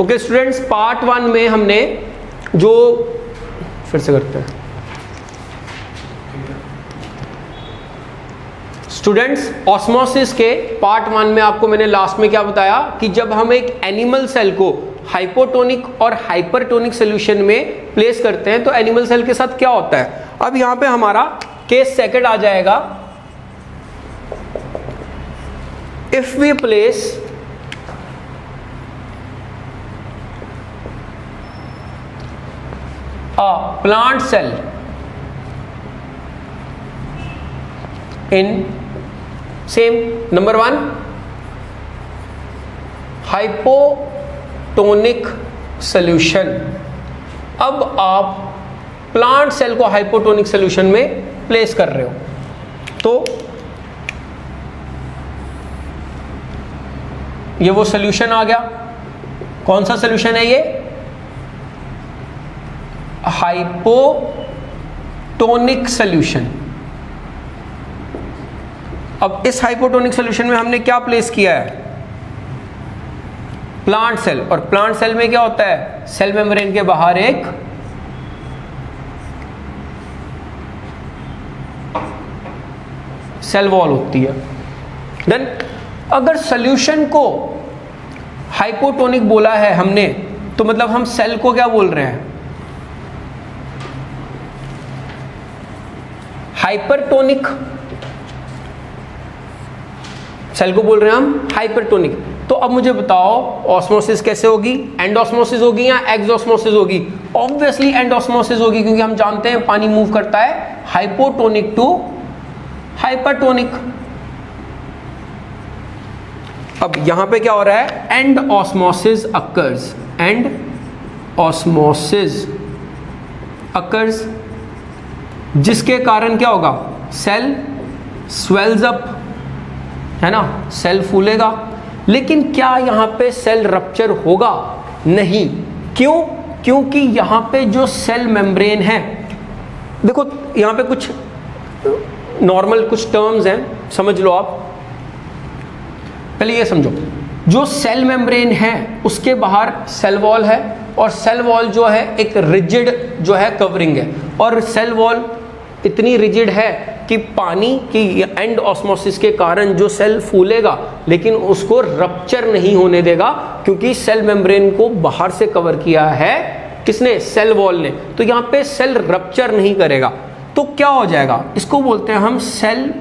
Okay students, part 1 में हमने जो फिर से करते हैं स्टूडेंट्स, ऑस्मोसिस के पार्ट 1 में आपको मैंने लास्ट में क्या बताया कि जब हम एक एनिमल सेल को हाइपोटोनिक और हाइपरटोनिक सॉल्यूशन में प्लेस करते हैं तो एनिमल सेल के साथ क्या होता है। अब यहां पे हमारा केस सेकंड आ जाएगा, if we place a plant cell in same number 1 hypotonic solution. अब आप प्लांट सेल को हाइपोटोनिक सॉल्यूशन में प्लेस कर रहे हो तो ये वो सॉल्यूशन आ गया। कौन सा सॉल्यूशन है ये? Hypotonic solution. अब इस हाइपोटोनिक सॉल्यूशन में हमने क्या प्लेस किया है? Plant cell. और प्लांट सेल में क्या होता है? सेल मेम्ब्रेन के बाहर एक सेल वॉल होती है। देन अगर सॉल्यूशन को हाइपोटोनिक बोला है हमने तो मतलब हम सेल को क्या बोल रहे हैं? हाइपरटोनिक। सेल को बोल रहे हैं हम हाइपरटोनिक। तो अब मुझे बताओ ऑस्मोसिस कैसे होगी? एंडोस्मोसिस होगी या एक्सोस्मोसिस होगी? ऑब्वियसली एंडोस्मोसिस होगी, क्योंकि हम जानते हैं पानी मूव करता है हाइपोटोनिक टू हाइपरटोनिक। अब यहां पे क्या हो रहा है? And osmosis occurs. And osmosis occurs, जिसके कारण क्या होगा? सेल स्वेल्स अप, है ना, सेल फूलेगा। लेकिन क्या यहां पे सेल रप्चर होगा? नहीं। क्यों? क्योंकि यहां पे जो सेल मेम्ब्रेन है, देखो यहां पे कुछ नॉर्मल कुछ टर्म्स हैं, समझ लो आप। पहले ये समझो, जो सेल मेम्ब्रेन है उसके बाहर सेल वॉल है, और सेल वॉल जो है एक रिजिड जो है कवरिंग है, और सेल वॉल इतनी रिजिड है कि पानी की एंड ऑस्मोसिस के कारण जो सेल फूलेगा लेकिन उसको रप्चर नहीं होने देगा, क्योंकि सेल मेम्ब्रेन को बाहर से कवर किया है किसने? सेल वॉल ने। तो यहां पे सेल रप्चर नहीं करेगा। तो क्या हो जाएगा? इसको बोलते हैं हम cell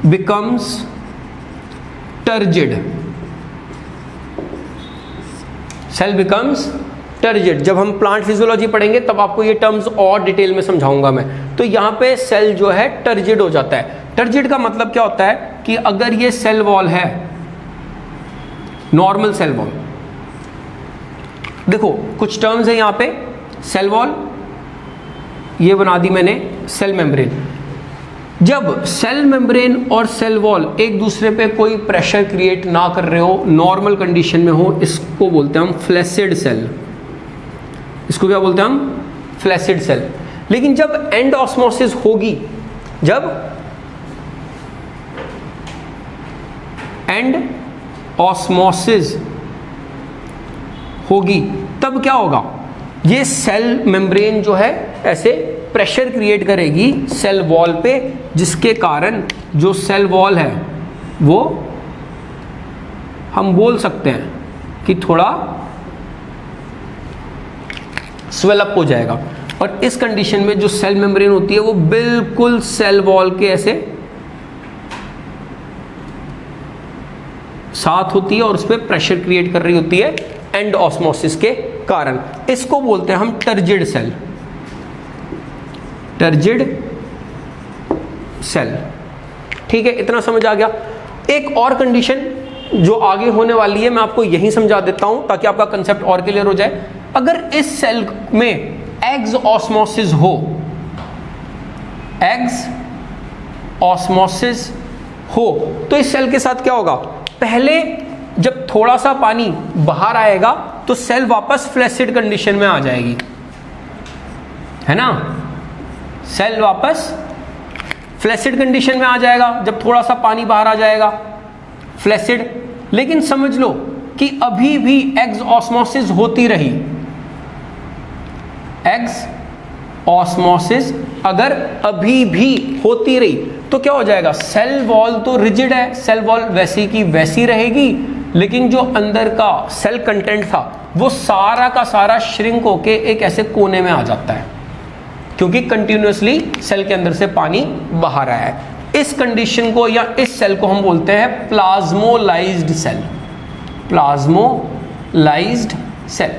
becomes turgid. Cell becomes turgid. जब हम प्लांट फिजियोलॉजी पढ़ेंगे तब आपको ये टर्म्स और डिटेल में समझाऊंगा मैं। तो यहां पे सेल जो है टर्जिड हो जाता है। टर्जिड का मतलब क्या होता है कि अगर ये सेल वॉल है, नॉर्मल सेल वॉल, देखो कुछ टर्म्स है यहां पे, सेल वॉल, ये बना दी मैंने सेल मेम्ब्रेन। जब सेल मेम्ब्रेन और सेल वॉल एक दूसरे पे कोई प्रेशर क्रिएट ना कर रहे हो, नॉर्मल कंडीशन में हो, इसको बोलते हैं हम फ्लैसिड सेल। इसको क्या बोलते हैं हम? Flaccid cell. लेकिन जब एंड ऑस्मोसिस होगी, जब एंड ऑस्मोसिस होगी तब क्या होगा? ये सेल मेम्ब्रेन जो है ऐसे प्रेशर क्रिएट करेगी सेल वॉल पे, जिसके कारण जो सेल वॉल है वो हम बोल सकते हैं कि थोड़ा स्वेल अप हो जाएगा। और इस कंडीशन में जो सेल मेम्ब्रेन होती है वो बिल्कुल सेल वॉल के ऐसे साथ होती है और उस पर प्रेशर क्रिएट कर रही होती है एंड ऑस्मोसिस के कारण। इसको बोलते हैं हम टर्जिड सेल। Turgid cell. ठीक है, इतना समझ आ गया। एक और कंडीशन जो आगे होने वाली है मैं आपको यही समझा देता हूं ताकि आपका कंसेप्ट और क्लियर हो जाए। अगर इस सेल में एक्स ऑस्मोसिस हो, एक्स ऑस्मोसिस हो, तो इस सेल के साथ क्या होगा? पहले जब थोड़ा सा पानी बाहर आएगा तो सेल वापस फ्लैसिड कंडीशन में आ जाएगी, है ना। सेल वापस फ्लैसिड कंडीशन में आ जाएगा जब थोड़ा सा पानी बाहर आ जाएगा, फ्लैसिड। लेकिन समझ लो कि अभी भी एग्ज ऑस्मोसिस होती रही, एग्ज ऑस्मोसिस अगर अभी भी होती रही तो क्या हो जाएगा, सेल वॉल तो रिजिड है, सेल वॉल वैसी की वैसी रहेगी, लेकिन जो अंदर का सेल कंटेंट था वो सारा का सारा श्रिंक होके एक ऐसे कोने में आ जाता है, क्योंकि कंटिन्यूअसली सेल के अंदर से पानी बाहर आया है। इस कंडीशन को या इस सेल को हम बोलते हैं प्लाज्मोलाइज्ड सेल, प्लाज्मोलाइज्ड सेल।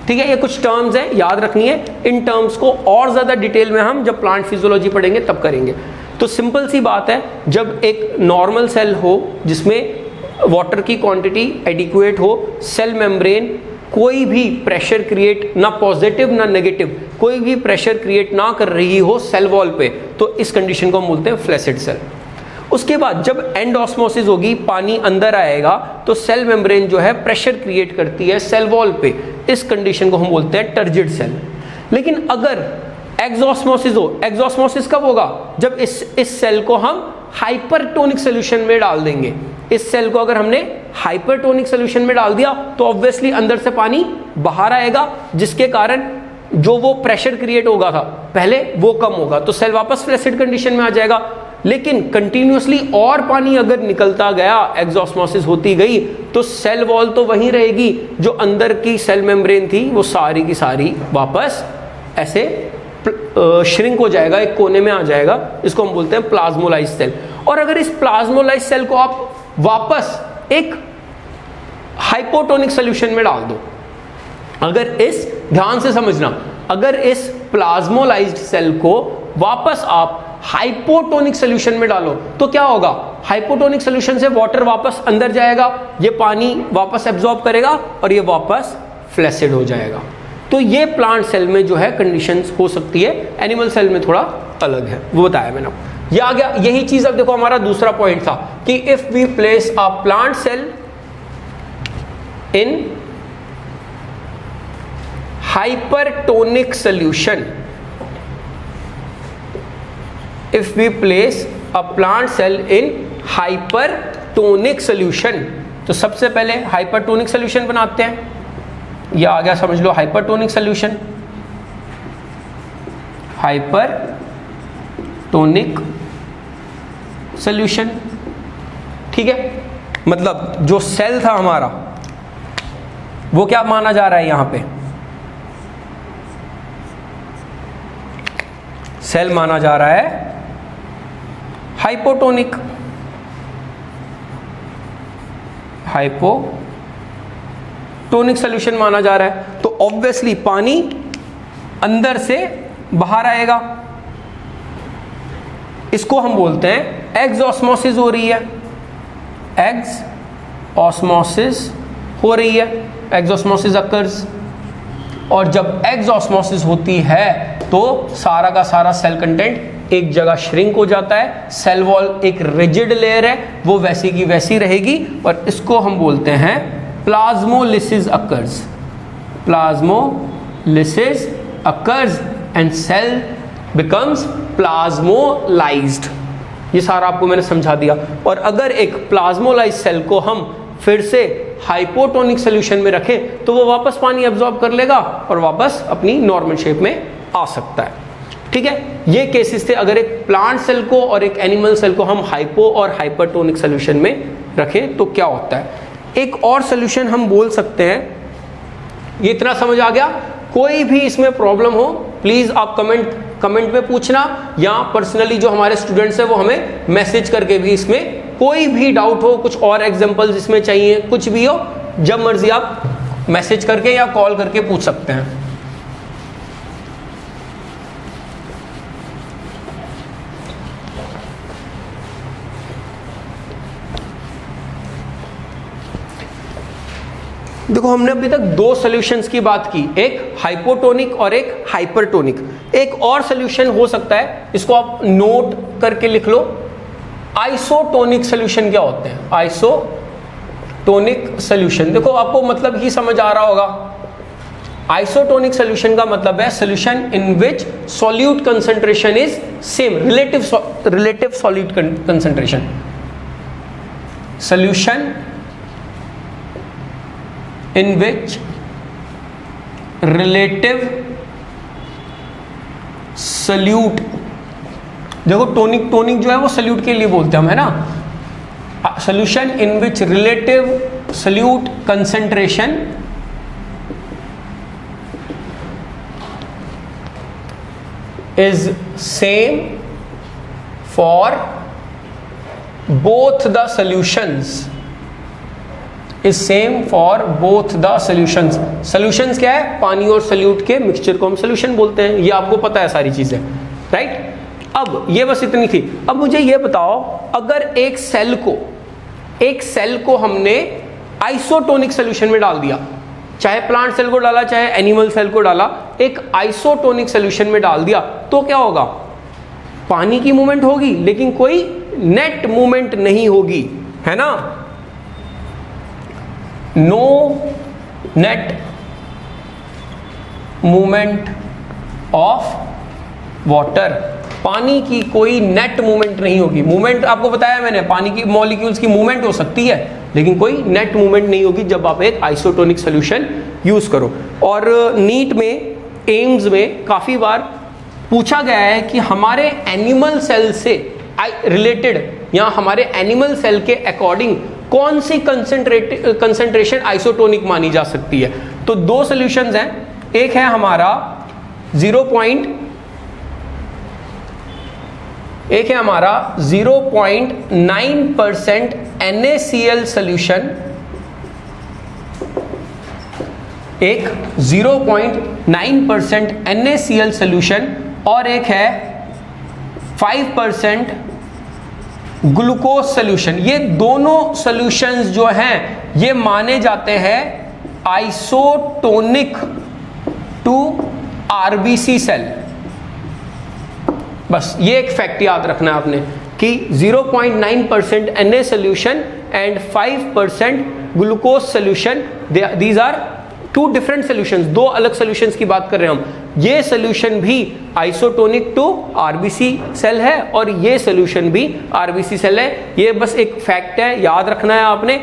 ठीक है, ये कुछ टर्म्स हैं, याद रखनी है। इन टर्म्स को और ज़्यादा डिटेल में हम जब प्लांट फिजियोलॉजी पढ़ेंगे तब करेंगे। तो सिंपल सी बात है, जब एक नॉर्मल सेल हो जिसमें वाटर की क्वांटिटी एडिक्वेट हो, सेल मेम्ब्रेन कोई भी प्रेशर क्रिएट, ना पॉजिटिव ना नेगेटिव, कोई भी प्रेशर क्रिएट ना कर रही हो सेल वॉल पे, तो इस कंडीशन को हम बोलते हैं फ्लैसिड सेल। उसके बाद जब एंड ऑस्मोसिस होगी, पानी अंदर आएगा, तो सेल मेम्ब्रेन जो है प्रेशर क्रिएट करती है सेल वॉल पे, इस कंडीशन को हम बोलते हैं टर्जिड सेल। लेकिन अगर एक्सऑस्मोसिस हो, एक्सऑस्मोसिस कब होगा, जब इस सेल को हम हाइपरटोनिक सोल्यूशन में डाल देंगे। इस सेल को अगर हमने हाइपरटोनिक सोल्यूशन में डाल दिया तो ऑब्वियसली अंदर से पानी बाहर आएगा, जिसके कारण जो वो प्रेशर क्रिएट होगा था पहले वो कम होगा, तो सेल वापस फ्लैसिड कंडीशन में आ जाएगा। लेकिन कंटिन्यूअसली और पानी अगर निकलता गया, एक्सऑस्मोसिस होती गई, तो सेल वॉल तो वहीं रहेगी, जो अंदर की सेल मेम्ब्रेन थी वो सारी की सारी वापस ऐसे श्रिंक हो जाएगा, एक कोने में आ जाएगा। इसको हम बोलते हैं प्लाज्मोलाइज्ड सेल। और अगर इस प्लाज्मोलाइज्ड सेल को आप वापस एक हाइपोटोनिक सॉल्यूशन में डाल दो, अगर इस, ध्यान से समझना, अगर इस प्लाज्मोलाइज्ड सेल को वापस आप हाइपोटोनिक सॉल्यूशन में डालो तो क्या होगा, हाइपोटोनिक सॉल्यूशन से वाटर वापस अंदर जाएगा, ये पानी वापस एब्जॉर्ब करेगा और ये वापस फ्लैसिड हो जाएगा। तो ये प्लांट सेल में जो है कंडीशंस हो सकती है, एनिमल सेल में थोड़ा अलग है, वो बताया मैंने। ये आ गया, यही चीज अब देखो हमारा दूसरा पॉइंट था कि if we place a plant cell in hypertonic solution, if we place a plant cell in hypertonic solution, तो सबसे पहले हाइपरटोनिक सॉल्यूशन बनाते हैं। यह आ गया, समझ लो हाइपरटोनिक सॉल्यूशन, हाइपरटोनिक सॉल्यूशन। ठीक है, मतलब जो सेल था हमारा वो क्या माना जा रहा है, यहां पे सेल माना जा रहा है हाइपोटोनिक, हाइपोटोनिक सॉल्यूशन माना जा रहा है, तो ऑब्वियसली पानी अंदर से बाहर आएगा। इसको हम बोलते हैं एक्सऑस्मोसिस हो रही है, एक्सऑस्मोसिस हो रही है, एक्सऑस्मोसिस अकर्स। और जब एक्सऑस्मोसिस होती है तो सारा का सारा सेल कंटेंट एक जगह श्रिंक हो जाता है, सेल वॉल एक रिजिड लेयर है, वो वैसी की वैसी रहेगी, और इसको हम बोलते हैं plasmolysis occurs, plasmolysis occurs and cell becomes plasmolysed. ये सारा आपको मैंने समझा दिया। और अगर एक प्लाज्मोलाइज्ड सेल को हम फिर से हाइपोटोनिक सॉल्यूशन में रखें तो वो वापस पानी एब्जॉर्ब कर लेगा और वापस अपनी नॉर्मल शेप में आ सकता है। ठीक है, ये केसेस थे अगर एक प्लांट सेल को और एक एनिमल सेल को हम हाइपो और हाइपरटोनिक सॉल्यूशन में रखें तो क्या होता है। एक और सॉल्यूशन हम बोल सकते हैं, ये इतना समझ आ गया। कोई भी इसमें प्रॉब्लम हो प्लीज आप कमेंट में पूछना, या पर्सनली जो हमारे स्टूडेंट्स हैं वो हमें मैसेज करके भी, इसमें कोई भी डाउट हो, कुछ और एग्जांपल्स इसमें चाहिए, कुछ भी हो, जब मर्जी आप मैसेज करके या कॉल करके पूछ सकते हैं। देखो हमने अभी तक दो सॉल्यूशंस की बात की, एक हाइपोटोनिक और एक हाइपरटोनिक। एक और सॉल्यूशन हो सकता है, इसको आप नोट करके लिख लो, आइसोटोनिक सॉल्यूशन क्या होते हैं, आइसोटोनिक सॉल्यूशन। देखो आपको मतलब ही समझ आ रहा होगा। आइसोटोनिक सॉल्यूशन का मतलब है solution in which solute concentration is same, relative solute concentration, solution in which relative solute, देखो टोनिक, टोनिक जो है वो सल्यूट के लिए बोलते हैं हम, है ना, solution in which relative solute concentration is same for both the solutions, is same for both the solutions. solutions क्या है, पानी और सल्यूट के मिक्सचर को हम solution बोलते हैं, ये आपको पता है सारी चीजें, राइट। अब ये बस इतनी थी। अब मुझे ये बताओ, अगर एक सेल को हमने आइसोटोनिक सोल्यूशन में डाल दिया, चाहे प्लांट सेल को डाला चाहे एनिमल सेल को डाला, एक आइसोटोनिक सोल्यूशन में डाल दिया, तो क्या होगा, पानी की मूवमेंट होगी लेकिन कोई नेट मूवमेंट नहीं होगी, है ना, no net movement of water, पानी की कोई नेट मूवमेंट नहीं होगी। मूवमेंट आपको बताया मैंने, पानी की मॉलिक्यूल्स की मूवमेंट हो सकती है लेकिन कोई नेट मूवमेंट नहीं होगी जब आप एक आइसोटोनिक सॉल्यूशन यूज करो। और नीट में, एम्स में काफी बार पूछा गया है कि हमारे एनिमल सेल से रिलेटेड या हमारे एनिमल सेल के अकॉर्डिंग कौन सी कंसंट्रेशन आइसोटोनिक मानी जा सकती है। तो दो सॉल्यूशंस हैं, एक है हमारा 0.9% NaCl सॉल्यूशन, एक 0.9% NaCl सॉल्यूशन, और एक है 5% ग्लूकोज सॉल्यूशन। ये दोनों सॉल्यूशंस जो हैं ये माने जाते हैं आइसोटोनिक टू आरबीसी सेल। बस ये एक फैक्ट याद रखना है आपने कि 0.9% Na solution and 5% glucose solution, these are two different solutions, दो अलग सॉल्यूशंस की बात कर रहे हैं हम। ये सॉल्यूशन भी आइसोटोनिक टू आरबीसी सेल है और ये सॉल्यूशन भी आरबीसी सेल है। ये बस एक फैक्ट है, याद रखना है आपने।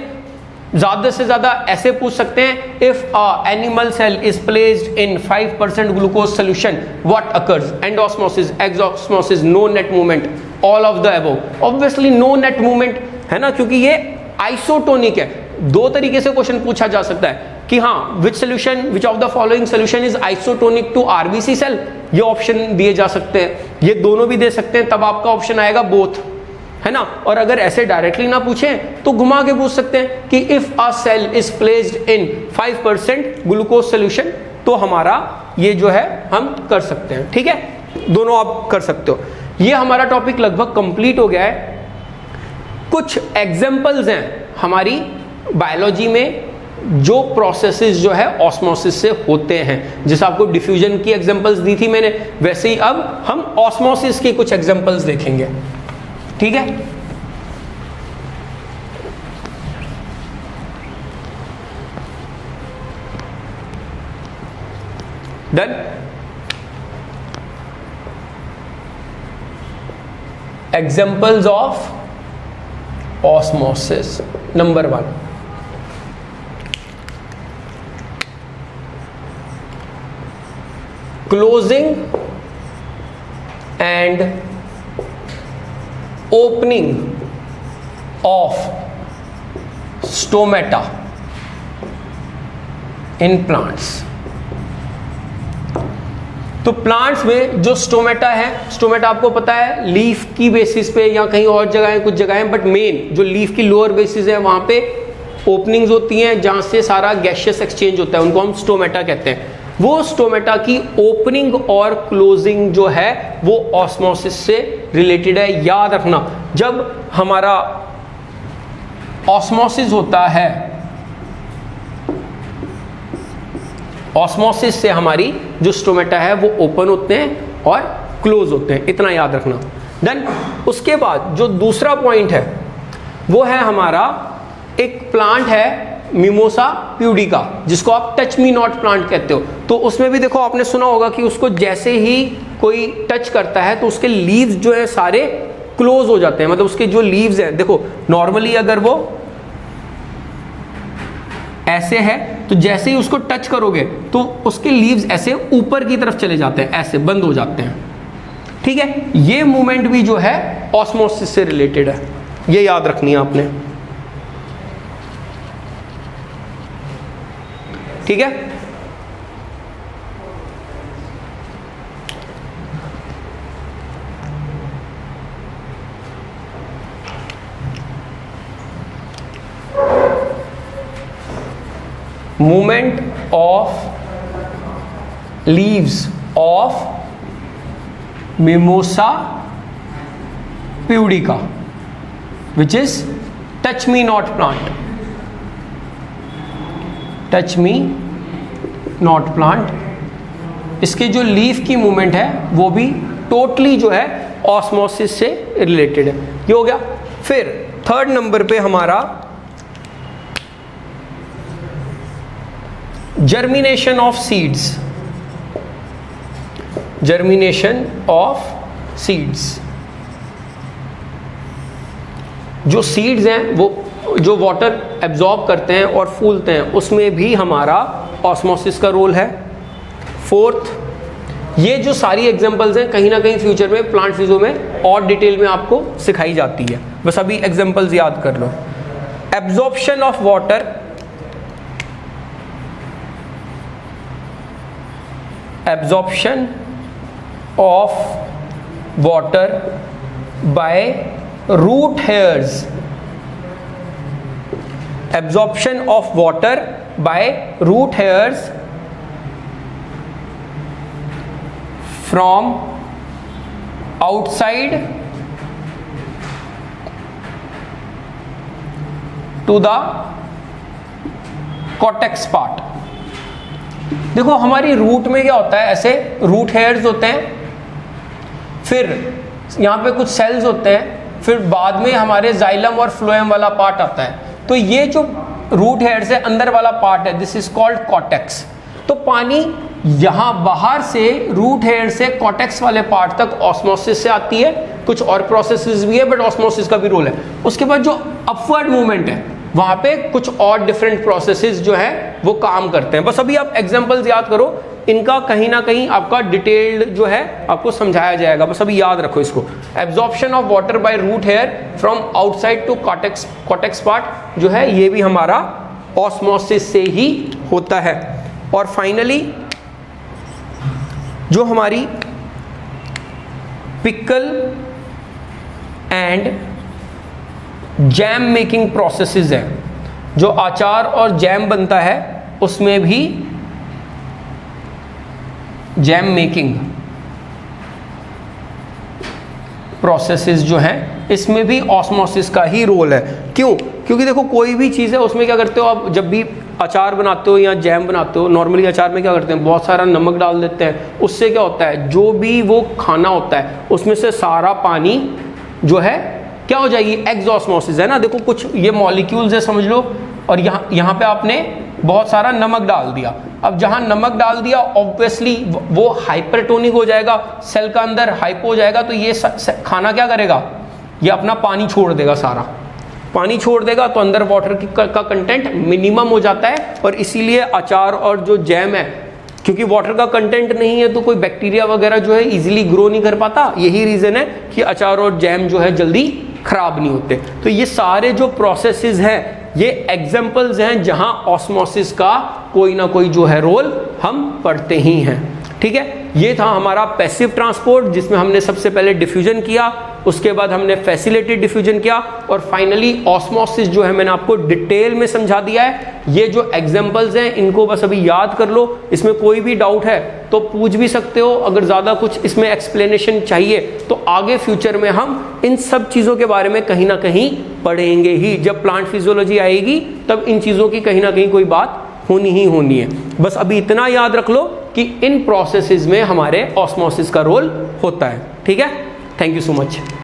ज्यादा से ज्यादा ऐसे पूछ सकते हैं, if a animal cell is placed in 5% glucose solution what occurs, endosmosis, exosmosis, no net movement, all of the above. Obviously no net movement है ना, क्योंकि ये आइसोटोनिक है। दो तरीके से क्वेश्चन पूछा जा सकता है कि हाँ, which of the following solution is isotonic to RBC cell, ये ऑप्शन दिए जा सकते हैं, ये दोनों भी दे सकते हैं, तब आपका ऑप्शन आएगा बोथ, है ना। और अगर ऐसे डायरेक्टली ना पूछें तो घुमा के पूछ सकते हैं कि if a cell is placed in 5% glucose solution, तो हमारा ये जो है हम कर सकते हैं, ठीक है, दोनों आप कर सकते हो। ये हमारा टॉपिक लगभग कंप्लीट हो गया है। कुछ एग्जांपल्स हैं हमारी बायोलॉजी में जो प्रोसेसेस जो है ऑस्मोसिस से होते हैं। जैसे आपको डिफ्यूजन की एग्जांपल्स दी थी मैंने, वैसे ही अब हम ऑस्मोसिस की कुछ एग्जांपल्स देखेंगे, ठीक है। Done. Examples of osmosis, number 1, closing and opening of stomata in plants। तो प्लांट्स में जो स्टोमेटा है, स्टोमेटा आपको पता है लीफ की बेसिस पे या कहीं और जगह है, कुछ जगह है, बट मेन जो लीफ की लोअर बेसिस है वहां पे ओपनिंग्स होती हैं जहां से सारा गैसियस एक्सचेंज होता है, उनको हम स्टोमेटा कहते हैं। वो स्टोमेटा की ओपनिंग और क्लोजिंग जो है वो ऑस्मोसिस से रिलेटेड है, याद रखना। जब हमारा ऑस्मोसिस होता है, ऑस्मोसिस से हमारी जो स्टोमेटा है वो ओपन होते हैं और क्लोज होते हैं, इतना याद रखना। देन उसके बाद जो दूसरा पॉइंट है वो है हमारा, एक प्लांट है मिमोसा प्यूडिका जिसको आप टच मी नॉट प्लांट कहते हो। तो उसमें भी देखो आपने सुना होगा कि उसको जैसे ही कोई टच करता है तो उसके लीव्स जो है सारे क्लोज हो जाते हैं, मतलब उसके जो लीव्स हैं, देखो नॉर्मली अगर वो ऐसे है, तो जैसे ही उसको टच करोगे तो उसके लीव्स ऐसे ऊपर की तरफ चले जाते हैं, ऐसे बंद हो जाते हैं। ठीक है, ये मूवमेंट भी जो है ऑस्मोसिस से रिलेटेड है, ये याद रखनी है आपने। ठीक है, movement of leaves of Mimosa pudica which is touch me not plant, touch me not plant, इसके जो लीफ की मूवमेंट है वो भी टोटली जो है ऑस्मोसिस से रिलेटेड है। ये हो गया। फिर थर्ड नंबर पे हमारा germination of seeds, germination of seeds. जो सीड्स हैं वो जो वाटर एब्जॉर्ब करते हैं और फूलते हैं, उसमें भी हमारा ऑस्मोसिस का रोल है। फोर्थ, ये जो सारी एग्जांपल्स हैं कहीं ना कहीं फ्यूचर में प्लांट फिजियो में और डिटेल में आपको सिखाई जाती है, बस अभी एग्जांपल्स याद कर लो। Absorption of water, absorption of water by root hairs, absorption of water by root hairs from outside to the cortex part। देखो हमारी रूट में क्या होता है, ऐसे रूट हेयर्स होते हैं, फिर यहाँ पे कुछ सेल्स होते हैं, फिर बाद में हमारे जाइलम और फ्लोएम वाला पार्ट आता है। तो ये जो रूट हेयर्स है अंदर वाला पार्ट है, दिस इज कॉल्ड कॉर्टेक्स। तो पानी यहाँ बाहर से रूट हेयर से कॉर्टेक्स वाले पार्ट तक ऑस्मोसिस से आती है, कुछ और प्रोसेसेस भी है बट ऑस्मोसिस का भी रोल है। उसके बाद जो अपवर्ड मूवमेंट है वहाँ पे कुछ और डिफरेंट प्रोसेसेस जो है वो काम करते हैं। बस अभी आप एग्जांपल्स याद करो, इनका कहीं ना कहीं आपका डिटेल्ड जो है आपको समझाया जाएगा, बस अभी याद रखो इसको। Absorption of water by root hair from outside to cortex part जो है ये भी हमारा ऑस्मोसिस से ही होता है। और फाइनली जो हमारी pickle and jam making processes है, जो अचार और जैम बनता है उसमें भी जैम मेकिंग प्रोसेसेस जो हैं इसमें भी ऑस्मोसिस का ही रोल है। क्यों? क्योंकि देखो कोई भी चीज़ है उसमें क्या करते हो आप, जब भी अचार बनाते हो या जैम बनाते हो, नॉर्मली अचार में क्या करते हैं बहुत सारा नमक डाल देते हैं। उससे क्या होता है, जो भी वो खाना होता है उसमें से सारा पानी जो है क्या हो जाएगी, एक्सऑस्मोसिस है ना। देखो कुछ ये मॉलिक्यूल्स है समझ लो, और यहाँ पे आपने बहुत सारा नमक डाल दिया। अब जहाँ नमक डाल दिया ऑब्वियसली वो हाइपरटोनिक हो जाएगा, सेल का अंदर हाइपो हो जाएगा, तो ये खाना क्या करेगा, ये अपना पानी छोड़ देगा, सारा पानी छोड़ देगा, तो अंदर वाटर का कंटेंट मिनिमम हो जाता है। और इसीलिए अचार और जो जैम है, क्योंकि वाटर का कंटेंट नहीं है तो कोई बैक्टीरिया वगैरह जो है इजीली ग्रो नहीं कर पाता। यही रीज़न है कि अचार और जैम जो है जल्दी खराब नहीं होते। तो ये सारे जो प्रोसेसेस हैं ये एग्जाम्पल्स हैं जहां ऑस्मोसिस का कोई ना कोई जो है रोल हम पढ़ते ही हैं। ठीक है, ये था हमारा पैसिव ट्रांसपोर्ट, जिसमें हमने सबसे पहले डिफ्यूजन किया, उसके बाद हमने फैसिलिटेड डिफ्यूजन किया, और फाइनली ऑस्मोसिस जो है मैंने आपको डिटेल में समझा दिया है। ये जो एग्जाम्पल्स हैं इनको बस अभी याद कर लो, इसमें कोई भी डाउट है तो पूछ भी सकते हो। अगर ज़्यादा कुछ इसमें एक्सप्लेनेशन चाहिए तो आगे फ्यूचर में हम इन सब चीज़ों के बारे में कहीं ना कहीं पढ़ेंगे ही। जब प्लांट फिजियोलॉजी आएगी तब इन चीज़ों की कहीं ना कहीं कोई बात होनी ही होनी है। बस अभी इतना याद रख लो कि इन प्रोसेसेस में हमारे ऑस्मोसिस का रोल होता है। ठीक है, थैंक यू सो मच।